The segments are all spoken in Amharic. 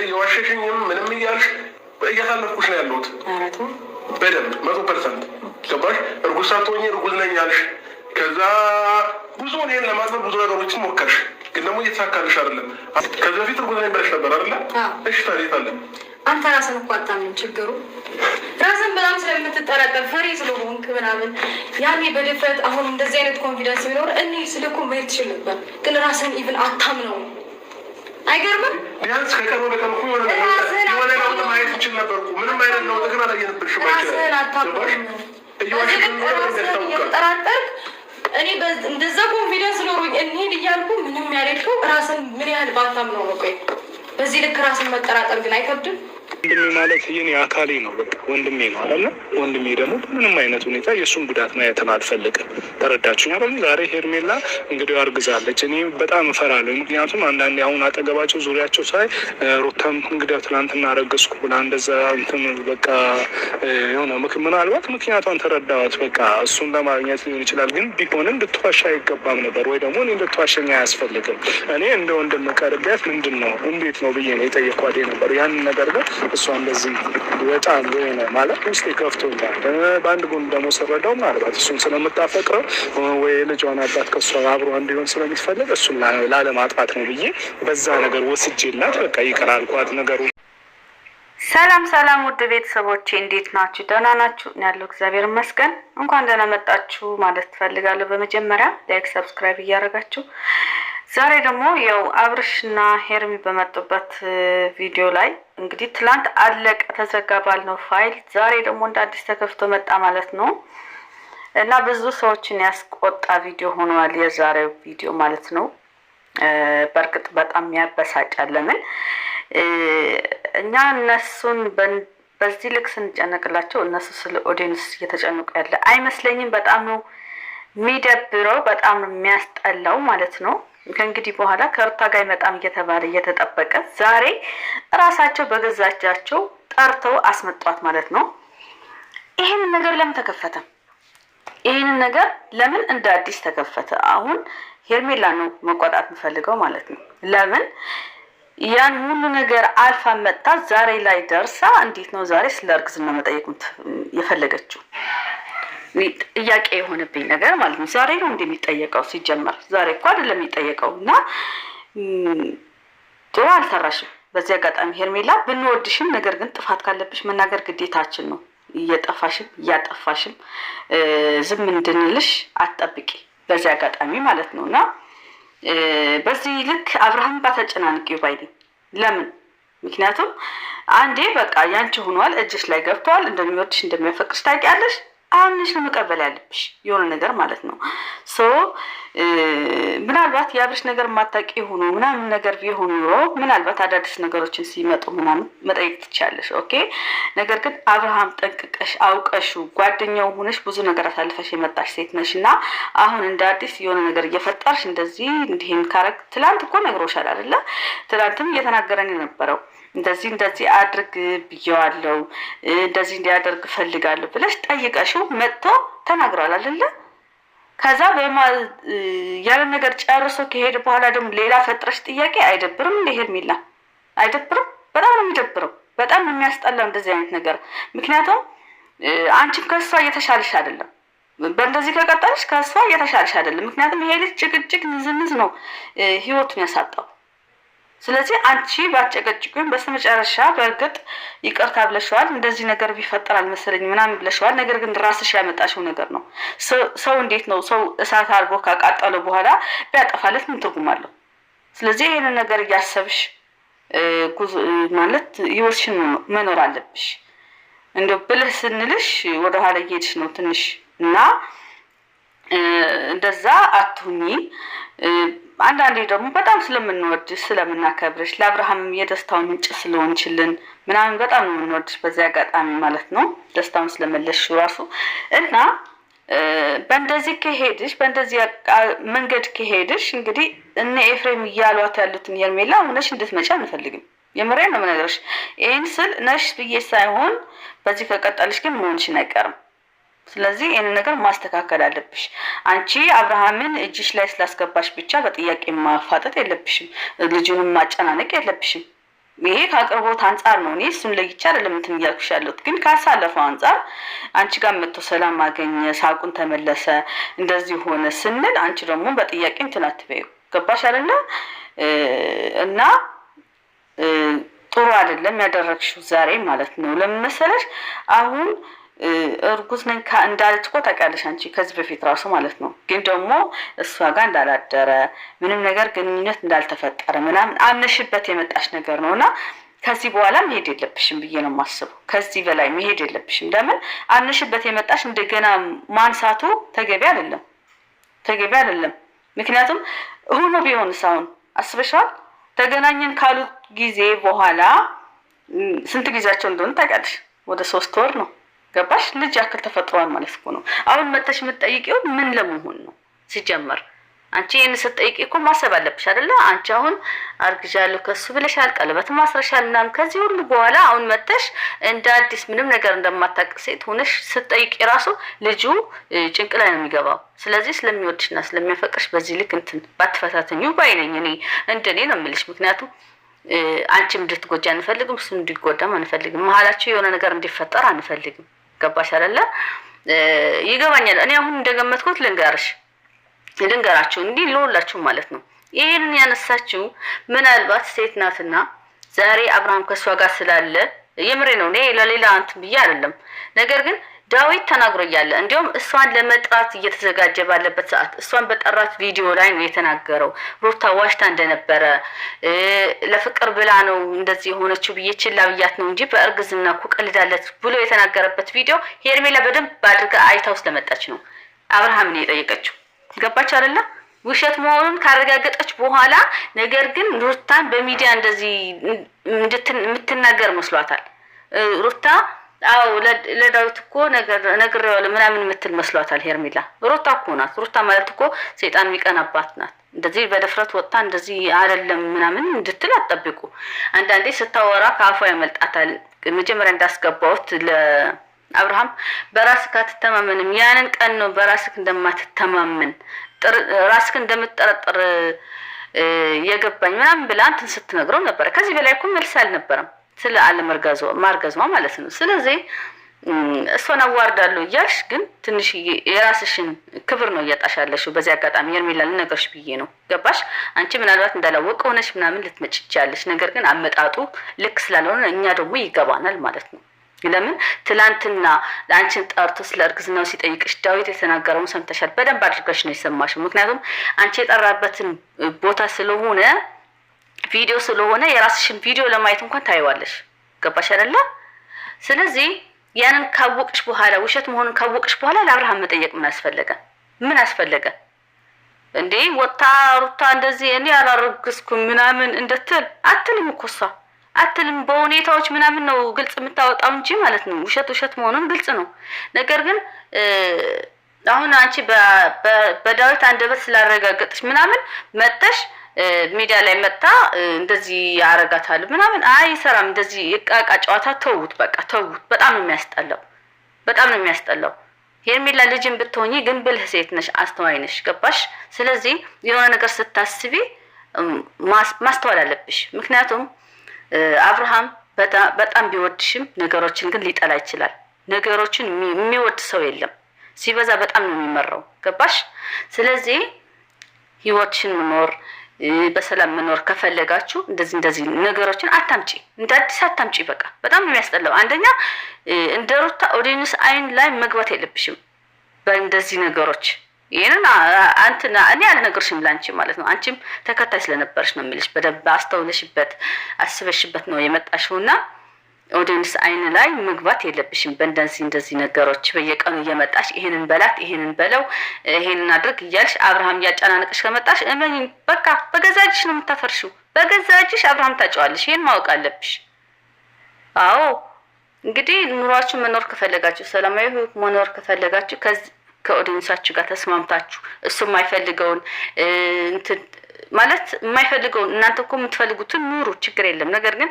የዋሸሽኝም ምንም እያልሽ እያሳለፍኩሽ ነው ያለሁት። በደንብ 100% ገባሽ? እርጉዝ ሳትሆኚ እርጉዝ ነኝ አልሽ። ከዛ ብዙ እኔን ለማጥበብ ብዙ ነገሮችን ሞከርሽ፣ ግን ደግሞ እየተሳካልሽ አይደለም። ከዚህ በፊት እርጉዝ ነኝ ብለሽ ነበር አይደለ? እሺ ታዲያ የት አለ? አንተ ራስን እኮ አታምንም። ችግሩ ራስን በጣም ስለምትጠራጠር ፈሪ ስለሆንክ ምናምን ያኔ በድፍረት አሁን እንደዚህ አይነት ኮንፊደንስ ቢኖር እኔ ስልኩ መሄድ ትችል ነበር፣ ግን ራስን ኢቭን አታምነው። አይገርምም? ቢያንስ ከቀን ወደ ቀን እኮ የሆነ ለውጥ ማየት ይችል ነበር እኮ። ምንም አይነት ለውጥ ግን አላየንብሽም። ራስን አታምነው። እየተጠራጠርክ እኔ እንደዛ ኮንፊደንስ ኖሮኝ እንሂድ እያልኩ ምንም ያልሄድከው ራስን ምን ያህል ባታምነው ነው። ቆይ በዚህ ልክ ራስን መጠራጠር ግን አይከብድም? ወንድሜ ማለት የኔ አካሌ ነው፣ በቃ ወንድሜ ነው አይደለ? ወንድሜ ደግሞ በምንም አይነት ሁኔታ የእሱን ጉዳት ማየትን አልፈልግም። ተረዳችሁኝ አይደል? ዛሬ ሄርሜላ እንግዲህ አርግዛለች። እኔ በጣም እፈራለሁ። ምክንያቱም አንዳንዴ አሁን አጠገባቸው ዙሪያቸው ሳይ ሩታም እንግዲህ ትናንትና አረገዝኩ ብላ እንደዛ እንትን በቃ የሆነ ምናልባት ምክንያቷን ተረዳዋት። በቃ እሱን ለማግኘት ሊሆን ይችላል፣ ግን ቢሆንም ልትዋሻ አይገባም ነበር፣ ወይ ደግሞ እኔ ልትዋሸኝ አያስፈልግም። እኔ እንደ ወንድም ቀርቢያት ምንድን ነው እንዴት ነው ብዬ ነው የጠየኳት ነበር። ያንን ነገር ግን እሷ እንደዚህ በጣም ሆነ ማለት ውስጥ ይከፍቶኛል። በአንድ ጎን ደግሞ ስረዳው ምናልባት እሱን ስለምታፈቅረው ወይ ልጇን አባት ከእሷ አብሮ እንዲሆን ስለምትፈልግ እሱን ላለማጥፋት ነው ብዬ በዛ ነገር ወስጄላት በቃ ይቅር አልኳት ነገሩ። ሰላም ሰላም፣ ውድ ቤተሰቦቼ እንዴት ናችሁ? ደህና ናችሁ? ያለው እግዚአብሔር ይመስገን። እንኳን ደህና መጣችሁ ማለት ትፈልጋለሁ። በመጀመሪያ ላይክ፣ ሰብስክራይብ እያደረጋችሁ ዛሬ ደግሞ ያው አብርሽና ሄርሚ በመጡበት ቪዲዮ ላይ እንግዲህ ትላንት አለቀ ተዘጋ ባልነው ፋይል ዛሬ ደግሞ እንደ አዲስ ተከፍቶ መጣ ማለት ነው እና ብዙ ሰዎችን ያስቆጣ ቪዲዮ ሆኗል የዛሬው ቪዲዮ ማለት ነው። በእርግጥ በጣም ያበሳጫል። ለምን እኛ እነሱን በዚህ ልክ ስንጨነቅላቸው እነሱ ስለ ኦዲየንስ እየተጨነቁ ያለ አይመስለኝም። በጣም ነው የሚደብረው፣ በጣም ነው የሚያስጠላው ማለት ነው። ከእንግዲህ በኋላ ከሩታ ጋር በጣም እየተባለ እየተጠበቀ ዛሬ እራሳቸው በገዛ እጃቸው ጠርተው አስመጧት ማለት ነው። ይሄንን ነገር ለምን ተከፈተ? ይሄንን ነገር ለምን እንደ አዲስ ተከፈተ? አሁን ሄርሜላ ነው መቆጣት የምፈልገው ማለት ነው። ለምን ያን ሁሉ ነገር አልፋ መጣ ዛሬ ላይ ደርሳ እንዴት ነው ዛሬ ስለ እርግዝና መጠየቅ የፈለገችው? ጥያቄ የሆነብኝ ነገር ማለት ነው። ዛሬ ነው እንደሚጠየቀው? ሲጀመር ዛሬ እኮ አይደለም የሚጠየቀው። እና ጥሩ አልሰራሽም። በዚህ አጋጣሚ ሄርሜላ ብንወድሽም፣ ነገር ግን ጥፋት ካለብሽ መናገር ግዴታችን ነው። እየጠፋሽም እያጠፋሽም ዝም እንድንልሽ አትጠብቂ፣ በዚህ አጋጣሚ ማለት ነው። እና በዚህ ልክ አብርሃም ባተጨናንቂው ባይልኝ። ለምን? ምክንያቱም አንዴ በቃ ያንቺ ሆኗል፣ እጅሽ ላይ ገብቷል። እንደሚወድሽ እንደሚያፈቅርሽ ታውቂያለሽ። አሁንሽ ነው መቀበል ያለብሽ የሆነ ነገር ማለት ነው። ምናልባት የአብርሽ ነገር ማታቂ ሆኖ ምናምን ነገር ቢሆን ኑሮ ምናልባት አዳዲስ ነገሮችን ሲመጡ ምናምን መጠየቅ ትችያለሽ። ኦኬ። ነገር ግን አብርሃም ጠንቅቀሽ አውቀሽ ጓደኛው ሆነሽ ብዙ ነገር አሳልፈሽ የመጣሽ ሴት ነሽ እና አሁን እንደ አዲስ የሆነ ነገር እየፈጠርሽ እንደዚህ እንዲህን ካረግ ትላንት እኮ ነግሮሻል አይደለ? ትላንትም እየተናገረን የነበረው እንደዚህ አድርግ ብየዋለሁ፣ እንደዚህ እንዲያደርግ ፈልጋለሁ ብለሽ ጠይቀሽው መጥቶ ተናግሯል አይደለ? ከዛ ያለ ነገር ጨርሶ ከሄደ በኋላ ደግሞ ሌላ ፈጥረሽ ጥያቄ አይደብርም? እንደ ሄርሜላ አይደብርም? በጣም ነው የሚደብረው። በጣም ነው የሚያስጠላው እንደዚህ አይነት ነገር። ምክንያቱም አንቺም ከሷ እየተሻለሽ አይደለም። በእንደዚህ ከቀጠልሽ ከሷ እየተሻለሽ አይደለም። ምክንያቱም ይሄ ልጅ ጭቅጭቅ ንዝንዝ ነው ህይወቱን ያሳጣው። ስለዚህ አንቺ ባጨቀጭቁኝ በስተመጨረሻ በእርግጥ ይቅርታ ብለሽዋል። እንደዚህ ነገር ቢፈጠር አልመሰለኝ ምናምን ብለሽዋል። ነገር ግን ራስሽ ያመጣሽው ነገር ነው። ሰው እንዴት ነው ሰው እሳት አድርጎ ካቃጠለው በኋላ ቢያጠፋለት ምን ትርጉም አለው? ስለዚህ ይሄንን ነገር እያሰብሽ ማለት ህይወትሽን መኖር አለብሽ። እንደው ብልህ ስንልሽ ወደኋላ እየሄድሽ ነው ትንሽ እና እንደዛ አትሁኚ። አንዳንዴ ደግሞ በጣም ስለምንወድሽ ስለምናከብርሽ ለአብርሃም የደስታው ምንጭ ስለሆንችልን ምናምን በጣም ነው የምንወድሽ በዚህ አጋጣሚ ማለት ነው። ደስታውን ስለመለስሽ ራሱ እና በእንደዚህ ከሄድሽ በእንደዚህ መንገድ ከሄድሽ እንግዲህ እነ ኤፍሬም እያሏት ያሉትን ሄርሜላ ሆነሽ እንድትመጪ አንፈልግም። የምሬን ነው የምነግርሽ። ይህን ስል ነሽ ብዬ ሳይሆን በዚህ ከቀጠልሽ ግን መሆንሽን አይቀርም። ስለዚህ ይህን ነገር ማስተካከል አለብሽ። አንቺ አብርሃምን እጅሽ ላይ ስላስገባሽ ብቻ በጥያቄ ማፋጠጥ የለብሽም። ልጁንም ማጨናነቅ የለብሽም። ይሄ ከአቅርቦት አንጻር ነው። እኔ እሱን ለይቼ አይደለም እንትን እያልኩሽ ያለሁት፣ ግን ካሳለፈው አንጻር አንቺ ጋር መጥቶ ሰላም አገኘ፣ ሳቁን ተመለሰ፣ እንደዚህ ሆነ ስንል አንቺ ደግሞ በጥያቄ እንትን አትበይው። ገባሽ አይደለ? እና ጥሩ አይደለም ያደረግሽው ዛሬ ማለት ነው። ለምን መሰለሽ አሁን እርጉዝ ነኝ እንዳለች እኮ ታውቂያለሽ አንቺ ከዚህ በፊት ራሱ ማለት ነው። ግን ደግሞ እሷ ጋር እንዳላደረ ምንም ነገር ግንኙነት እንዳልተፈጠረ ምናምን አምነሽበት የመጣሽ ነገር ነው እና ከዚህ በኋላ መሄድ የለብሽም ብዬ ነው የማስበው። ከዚህ በላይ መሄድ የለብሽም። ለምን አምነሽበት የመጣሽ እንደገና ማንሳቱ ተገቢ አይደለም፣ ተገቢ አይደለም። ምክንያቱም ሆኖ ቢሆንስ አሁን አስበሻል? ተገናኘን ካሉት ጊዜ በኋላ ስንት ጊዜያቸው እንደሆነ ታውቂያለሽ? ወደ 3 ወር ነው። ገባሽ? ልጅ ያክል ተፈጥሯል ማለት እኮ ነው። አሁን መተሽ የምትጠይቂው ምን ለመሆን ነው? ሲጀመር አንቺ ይህን ስትጠይቂ እኮ ማሰብ አለብሽ አይደለ? አንቺ አሁን አርግዣለሁ ከሱ ብለሻል፣ ቀለበት ማስረሻል ምናምን። ከዚህ ሁሉ በኋላ አሁን መተሽ እንደ አዲስ ምንም ነገር እንደማታውቅ ሴት ሆነሽ ስትጠይቂ ራሱ ልጁ ጭንቅ ላይ ነው የሚገባው። ስለዚህ ስለሚወድሽና ስለሚያፈቅርሽ በዚህ ልክ እንትን ባትፈታተኙ ባይነኝ። እኔ እንደኔ ነው የምልሽ። ምክንያቱም አንቺም እንድትጎጂ አንፈልግም፣ እሱም እንዲጎዳም አንፈልግም። መሀላችሁ የሆነ ነገር እንዲፈጠር አንፈልግም። ገባሽ አይደለ? ይገባኛል። እኔ አሁን እንደገመትኩት ልንገራችሁ እንዲህ ለሁላችሁ ማለት ነው። ይሄንን ያነሳችው ምናልባት ሴት ናትና ዛሬ አብርሃም ከሷ ጋር ስላለ የምሬ ነው። እኔ ለሌላ እንትን ብዬ አይደለም። ነገር ግን ዳዊት ተናግሮ እያለ እንዲሁም እሷን ለመጥራት እየተዘጋጀ ባለበት ሰዓት እሷን በጠራት ቪዲዮ ላይ ነው የተናገረው። ሩታ ዋሽታ እንደነበረ ለፍቅር ብላ ነው እንደዚህ የሆነችው ብዬ ችላ ብያት ነው እንጂ በእርግዝና እኮ ቀልዳለች ብሎ የተናገረበት ቪዲዮ ሄርሜላ በደንብ አድርጋ አይታው ስለመጣች ነው አብርሃምን የጠየቀችው። ገባች አይደለ? ውሸት መሆኑን ካረጋገጠች በኋላ ነገር ግን ሩታን በሚዲያ እንደዚህ የምትናገር መስሏታል። ሩታ አው ለዳዊት እኮ ነግሬዋለሁ ምናምን የምትል መስሏታል ሄርሜላ። ሩታ እኮ ናት። ሩታ ማለት እኮ ሰይጣን የሚቀናባት ናት። እንደዚህ በድፍረት ወጣ እንደዚህ አይደለም ምናምን እንድትል አትጠብቁ። አንዳንዴ ስታወራ ከአፏ ያመልጣታል። መጀመሪያ እንዳስገባውት ለአብርሃም በራስህ አትተማመንም፣ ያንን ቀን ነው በራስህ እንደማትተማመን ራስህ እንደምትጠረጥር የገባኝ ምናምን ብላ እንትን ስትነግረው ነበር። ከዚህ በላይ እኮ መልስ አልነበረም ስለ ማርገዟ ማለት ነው። ስለዚህ እሷን አዋርዳለሁ እያልሽ ግን ትንሽ የራስሽን ክብር ነው እያጣሻለሽው። በዚህ አጋጣሚ ሄርሜላ ልነግርሽ ብዬ ነው። ገባሽ? አንቺ ምናልባት እንዳላወቀ ሆነሽ ምናምን ልትመጪ ትችያለሽ። ነገር ግን አመጣጡ ልክ ስላልሆነ እኛ ደግሞ ይገባናል ማለት ነው። ለምን ትላንትና አንቺን ጠርቶ ስለ እርግዝናው ሲጠይቅሽ ዳዊት የተናገረውን ሰምተሻል። በደንብ አድርገሽ ነው የሰማሽው። ምክንያቱም አንቺ የጠራበትን ቦታ ስለሆነ ቪዲዮ ስለሆነ የራስሽን ቪዲዮ ለማየት እንኳን ታይዋለሽ። ገባሽ አይደለ? ስለዚህ ያንን ካወቅሽ በኋላ ውሸት መሆኑን ካወቅሽ በኋላ ለአብርሃም መጠየቅ ምን አስፈለገ እንዴ? ወጣ ሩታ እንደዚህ እኔ አላረግዝኩም ምናምን እንደትል አትልም እኮ እሷ አትልም። በሁኔታዎች ምናምን ነው ግልጽ የምታወጣው እንጂ ማለት ነው። ውሸት መሆኑን ግልጽ ነው። ነገር ግን አሁን አንቺ በዳዊት አንደበት ስላረጋገጥሽ ምናምን መጥተሽ ሚዲያ ላይ መጣ እንደዚህ ያረጋታል ምናምን አይሰራም። እንደዚህ እቃቃ ጨዋታ ተውት፣ በቃ ተውት። በጣም ነው የሚያስጠላው። ሄርሜላ ልጅን ብትሆኚ ግን ብልህ ሴት ነሽ፣ አስተዋይ ነሽ። ገባሽ? ስለዚህ የሆነ ነገር ስታስቢ ማስተዋል አለብሽ። ምክንያቱም አብርሃም በጣም ቢወድሽም ነገሮችን ግን ሊጠላ ይችላል። ነገሮችን የሚወድ ሰው የለም። ሲበዛ በጣም ነው የሚመራው። ገባሽ? ስለዚህ ህይወትሽን በሰላም መኖር ከፈለጋችሁ እንደዚህ ነገሮችን አታምጪ፣ እንደ አዲስ አታምጪ። በቃ በጣም ነው የሚያስጠላው። አንደኛ እንደ ሩታ ኦዲየንስ አይን ላይ መግባት የለብሽም በእንደዚህ ነገሮች። ይሄንን እኔ አልነግርሽም ላንቺ ማለት ነው። አንቺም ተከታይ ስለነበርሽ ነው የሚልሽ። በደንብ አስተውለሽበት አስበሽበት ነው የመጣሽውና ኦዲየንስ አይን ላይ መግባት የለብሽም በእንደዚህ ነገሮች። በየቀኑ እየመጣሽ ይሄንን በላት፣ ይሄንን በለው፣ ይሄንን አድርግ እያልሽ አብርሃም እያጨናነቅሽ ከመጣሽ እመኚኝ በቃ በገዛጅሽ ነው የምታፈርሺው። በገዛጅሽ አብርሃም ታጫዋለሽ። ይሄን ማወቅ አለብሽ። አዎ እንግዲህ ኑሯችሁ መኖር ከፈለጋችሁ፣ ሰላማዊ ህይወት መኖር ከፈለጋችሁ ከኦዲየንሳችሁ ጋር ተስማምታችሁ እሱ የማይፈልገውን ማለት የማይፈልገውን እናንተ እኮ የምትፈልጉትን ኑሩ፣ ችግር የለም። ነገር ግን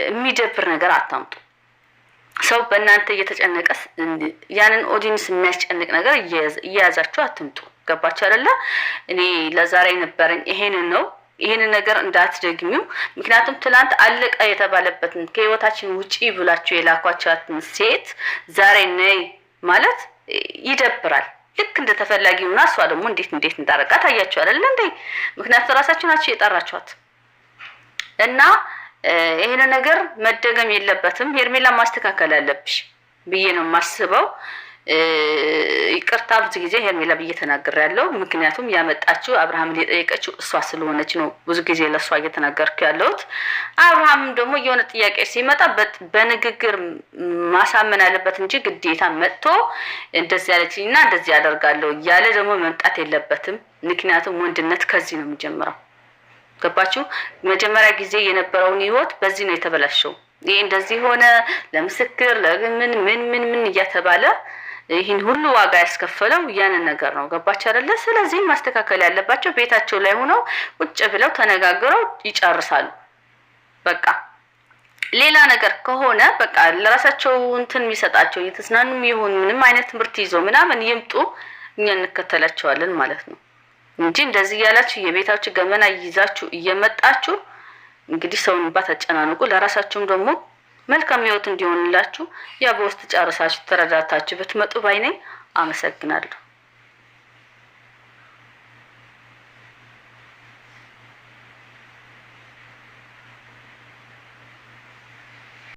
የሚደብር ነገር አታምጡ። ሰው በእናንተ እየተጨነቀ ያንን ኦዲየንስ የሚያስጨንቅ ነገር እየያዛችሁ አትምጡ። ገባችሁ አይደለ? እኔ ለዛሬ ነበረኝ ይሄንን ነው። ይሄን ነገር እንዳትደግሚው። ምክንያቱም ትላንት አለቀ የተባለበትን ከህይወታችን ውጪ ብላችሁ የላኳቻትን ሴት ዛሬ ነይ ማለት ይደብራል። ልክ እንደ ተፈላጊውና እሷ ደግሞ እንዴት እንዳረጋት ታያችሁ አይደል እንዴ? ምክንያቱም ራሳችሁ ናችሁ የጠራችኋት እና ይሄን ነገር መደገም የለበትም። ሄርሜላ ማስተካከል አለብሽ ብዬ ነው የማስበው። ይቅርታ ብዙ ጊዜ ሄርሜላ ብዬ ተናግሬያለሁ። ምክንያቱም ያመጣችው አብርሃምን የጠየቀችው እሷ ስለሆነች ነው ብዙ ጊዜ ለሷ እየተናገርኩ ያለሁት። አብርሃም ደግሞ የሆነ ጥያቄ ሲመጣ በንግግር ማሳመን አለበት እንጂ ግዴታ መጥቶ እንደዚህ ያለችኝና እንደዚህ ያደርጋለሁ እያለ ደግሞ መምጣት የለበትም። ምክንያቱም ወንድነት ከዚህ ነው የሚጀምረው። ገባችሁ? መጀመሪያ ጊዜ የነበረውን ህይወት በዚህ ነው የተበላሸው። ይሄ እንደዚህ ሆነ ለምስክር ለምን እያተባለ ይህን ሁሉ ዋጋ ያስከፈለው ያንን ነገር ነው። ገባችሁ አይደለ? ስለዚህ ማስተካከል ያለባቸው ቤታቸው ላይ ሆነው ቁጭ ብለው ተነጋግረው ይጨርሳሉ። በቃ ሌላ ነገር ከሆነ በቃ ለራሳቸው እንትን የሚሰጣቸው እየተዝናኑም ይሁን ምንም አይነት ትምህርት ይዘው ምናምን ይምጡ፣ እኛ እንከተላቸዋለን ማለት ነው እንጂ እንደዚህ ያላችሁ የቤታችሁ ገመና ይዛችሁ እየመጣችሁ እንግዲህ ሰውን ባታጨናንቁ ለራሳችሁም ደግሞ መልካም ህይወት እንዲሆንላችሁ ያ በውስጥ ጨርሳችሁ ተረዳታችሁ ብትመጡ ባይነኝ። አመሰግናለሁ።